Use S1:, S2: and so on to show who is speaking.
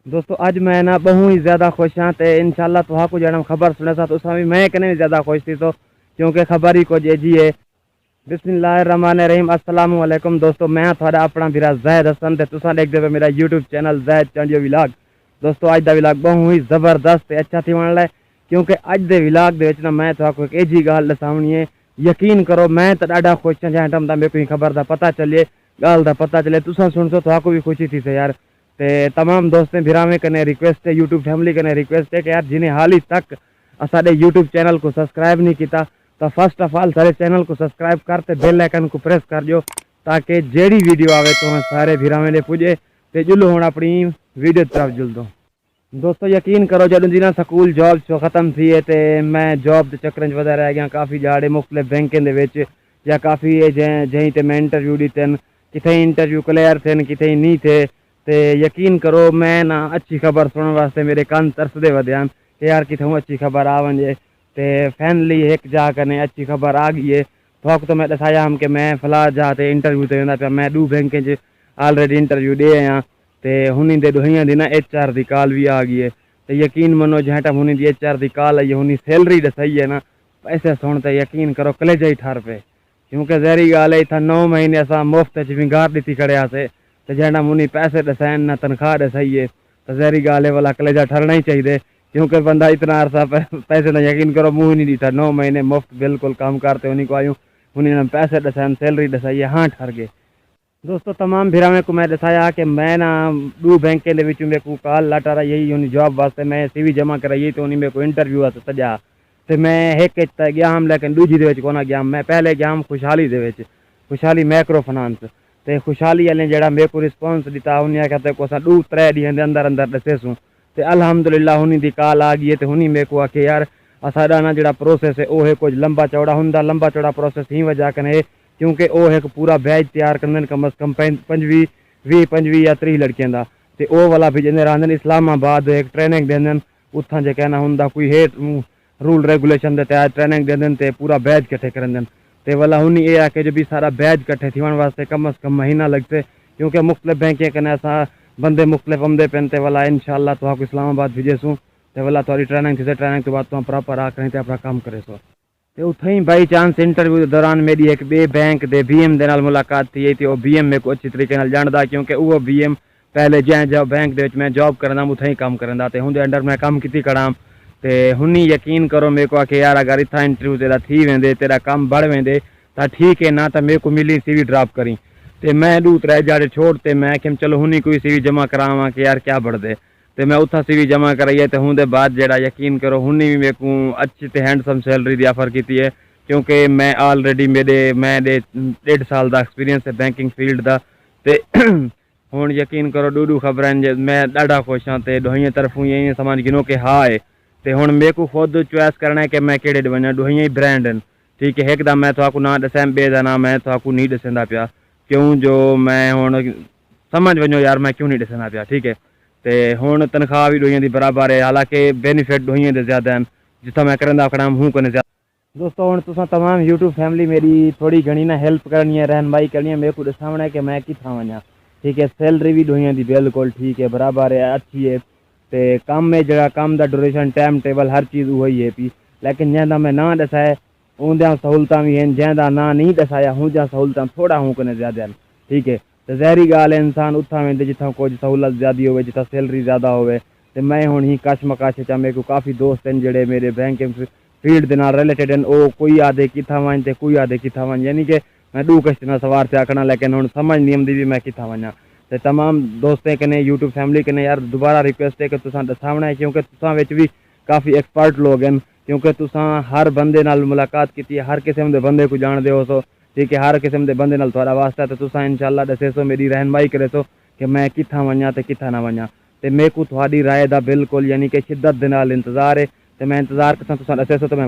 S1: दोस्तों अज मैं ना बहुत ही ज़्यादा खुश हाँ तो इंशाल्लाह तुहाकू जड़ा खबर सुने सा तो उस भी मैं कने भी ज़्यादा खुश थी तो क्योंकि खबर ही कुछ जी है। बिस्मिल्लाहिर्रहमानिर्रहीम अस्सलाम वालेकुम दोस्तों, मैं थोड़ा अपना वीरा जैद हसन तो तुसा देखते पे मेरा YouTube channel Zaid Chandio village. दोस्तों अज का विलाग बहुत ही ज़बरदस्त अच्छा थी वन है क्योंकि अज के विलाग के ना मैं तुहाकू एक एजी गाल दसावनी है। यकीन करो मैं तो ज़्यादा खुश हाँ जैं टाइम मेरे को खबर का पता चले गाल का पता चले तुसा सुन सो तुहाकू भी खुशी थी से यार। ते तमाम दोस्तें भिरावें कने रिक्वेस्ट है, यूट्यूब फैमिली कने रिक्वेस्ट है कि यार जिन्हें हाल ही तक साढ़े यूट्यूब चैनल को सब्सक्राइब नहीं किया तो फर्स्ट ऑफ ऑल सारे चैनल को सब्सक्राइब करते बेल आइकन को प्रेस कर दो ताकि जेड़ी वीडियो आवे तो सारे भिरावें ले पुजे तो जुलो हूँ अपनी वीडियो तरफ जुल दो। दोस्तों यकीन करो जो जी स्कूल जॉब शो खत्म थी है तो मैं जॉब के चक्कर च वधा रह गया काफ़ी जाड़े मुख्तलिफ बैंकों या काफ़ी जहीं ते मैं इंटरव्यू दीते कितें इंटरव्यू क्लियर थे कितें नहीं थे। तो यकीन करो मैं ना अच्छी खबर सुनने वास्ते मेरे कान तरसदे वध्यान कि यार कितों अच्छी खबर आ वजे तो फाइनली एक जा कने अच्छी खबर आ गई है। थोक तो मैं दसाया हम कि मैं फला जाते इंटरव्यू तो वेंदा पे मैं 2 बैंक ऑलरेडी इंटरव्यू दे आया तो हुनी दे दुहिया दी ना HR की कॉल भी आ गई है। तो यकीन मनो जहाँ टाइम हुनी दी HR की कॉल आई हुनी सैलरी दसाई है ना पैसे सुनते यकीन करो कलेजा ही ठार पे क्योंकि जहरी गाल है इतना 9 महीने असा मुफ्त विंगार दी खड़िया से तो जैना मुनी पैसे दसाइन ना तनख्वाह दसाई है तो जहरी गाल है वाला कलेजा ठरना ही चाहिए क्योंकि बंदा इतना अरसा पैसे ना यकीन करो मुँह नहीं दीता 9 महीने मुफ्त बिल्कुल काम करते उन्हीं को आयूँ उन्हें पैसे दसाइन सैलरी दसाई है हाँ ठर गए। दोस्तों तमाम भिरावें को मैं दसाया कि मैं ना 2 बैंक के मेरे को कॉल लाटा रहा यही उन्हीं जॉब वास्ते मैं CV जमा कराई तो उन्हीं मेरे को इंटरव्यू आता सजा तो मैं एक गया हम लेकिन दूजी दे कोना गया मैं पहले गया हम खुशहाली मैक्रो फाइनेंस तो खुशहाली वाले जरा मेरे को रिस्पॉन्स दिता उन्हें कहते को 2-3 ॾींहं अंदर अंदर दसेसूँ तो अल्हम्दुलिल्लाह हुनी दी कॉल आ गई है तो हुनी मेरे को आखे यार असाडा ना जरा प्रोसेस है वो है कुछ लंबा चौड़ा होंगे लंबा चौड़ा प्रोसेस ही वजह कने क्योंकि वो एक पूरा बैच तैयार करने कम अज़ कम 25 या 30 लड़कियों का तो वो वाला भेजते रहते इस्लामाबाद एक ट्रेनिंग देंगे उतना जो कहना होंगे कोई हेठ रूल रेगुलेशन के तहत ट्रेनिंग देंगे तो पूरा बैच कट्ठे करेंगे तो वाला हुनी ये आके जो भी सारा बैच कट्ठे थी वास्ते कम अज़ कम महीना लगते क्योंकि मुख्तलिफ बैंक कने असा बंदे मुख्तलिफ आमदे पेन तो वाला इंशाल्लाह तो इस्लामाबाद भेजेसूँ तो वाला थोड़ी ट्रेनिंग थी ट्रेनिंग तो बाद तुम प्रॉपर आ करें अपना काम करे सो तो उठे बाई चांस इंटरव्यू के दौरान मेरी एक बे बैंक के BM के मुलाकात थी तो BM मेरे को अच्छी तरीके जानता क्योंकि वो BM पहले जै जो बैंक के मैं जॉब करना उतना ही काम करता तो उनके अंडर मैं काम की करा तो हुनी यकीन करो मेरे को आके यार अगर इतना इंटरव्यू तेरा थी वेंदे तेरा काम बढ़ वेंदे तो ठीक है ना तो मेरे को मिली CV ड्रॉप करी तो मैं 2-3 जाड़े छोड़ते मैं कि चलो हुनी कोई CV जमा करावा कि यार क्या बढ़ दे तो मैं उतना CV जमा कराइए तो उनके बाद जरा यकीन करो हुनी भी मेरे को अच्छी तो हैंडसम सैलरी की ऑफर की है क्योंकि मैं ऑलरेडी मैं 1.5 साल का एक्सपीरियंस है बैंकिंग फील्ड का तो हूँ यकीन करो 2 खबर मैं ज़्यादा खुश हाँ तो दोहियों तरफों यही समझ गिनो कि हाँ है तो हूँ मेरे को खुद चॉइस करना है कि मैं कि वजा दोहियों ही ब्रांड हैं ठीक है। एक मैं तो ना दसा बे का ना मैं तो नहीं दसेंदा पाया क्यों जो मैं हूँ समझ वजो यार मैं क्यों नहीं दसेंदा पाया ठीक है। तो हूँ तनख्वाह भी दोहियों की बराबर है हालांकि बेनीफिट दोहियों के ज़्यादा हैं जितना मैं करा खड़ा हूँ कने ज़्यादा। दोस्तों हूँ तुम तमाम यूट्यूब फैमिली मेरी थोड़ी घनी ना हेल्प करनी है रहनमाई करनी है मेरे को दसावना है कि मैं कितना वजा ठीक है। सैलरी भी दोहियों की बिल्कुल ठीक है बराबर है अच्छी है तो काम में जरा काम का ड्यूरेशन टाइम टेबल हर चीज़ वही है पी लेकिन जैसा मैं ना दसाए उनका सहूलत भी हैं जैसा ना नहीं दसाया हूँ जहाँ सहूलत थोड़ा हूँ कने ज़्यादा ठीक है। तो जहरी गाल है इंसान उतना वेंदे जितना कुछ सहूलत ज़्यादा हो जितना सैलरी ज़्यादा हो तो मैं हूँ ही कश मकाश चा मेरे को काफ़ी दोस्त हैं जड़े मेरे बैंक फील्ड के नाल रिलेटेड हैं वो कोई आदे कितना वन तो कोई आदे कितना वन यानी कि मैं 2 क्वेश्चन सवार से आखना लेकिन हूँ समझ नहीं आती भी मैं कितना वजा तो तमाम दोस्तें कने यूट्यूब फैमिली कने यार दोबारा रिक्वेस्ट है कि तुसा दसावना है क्योंकि तुसा भी काफ़ी एक्सपर्ट लोग हैं क्योंकि तुसा हर बंदे नाल मुलाकात की हर किस्म के बंदे को जानते हो सो ठीक है हर किस्म के बंदे नाल थोड़ा वास्ता तो तुसा इंशाल्लाह दसे सो मेरी रहनमाई करे सो कि मैं कितना वजा तो कितना ना वजा तो मेरे को थोड़ी राय का बिल्कुल यानी कि शिद्दत के नाल इंतजार है तो मैं इंतजार करता तुसा दसे सो तो मैं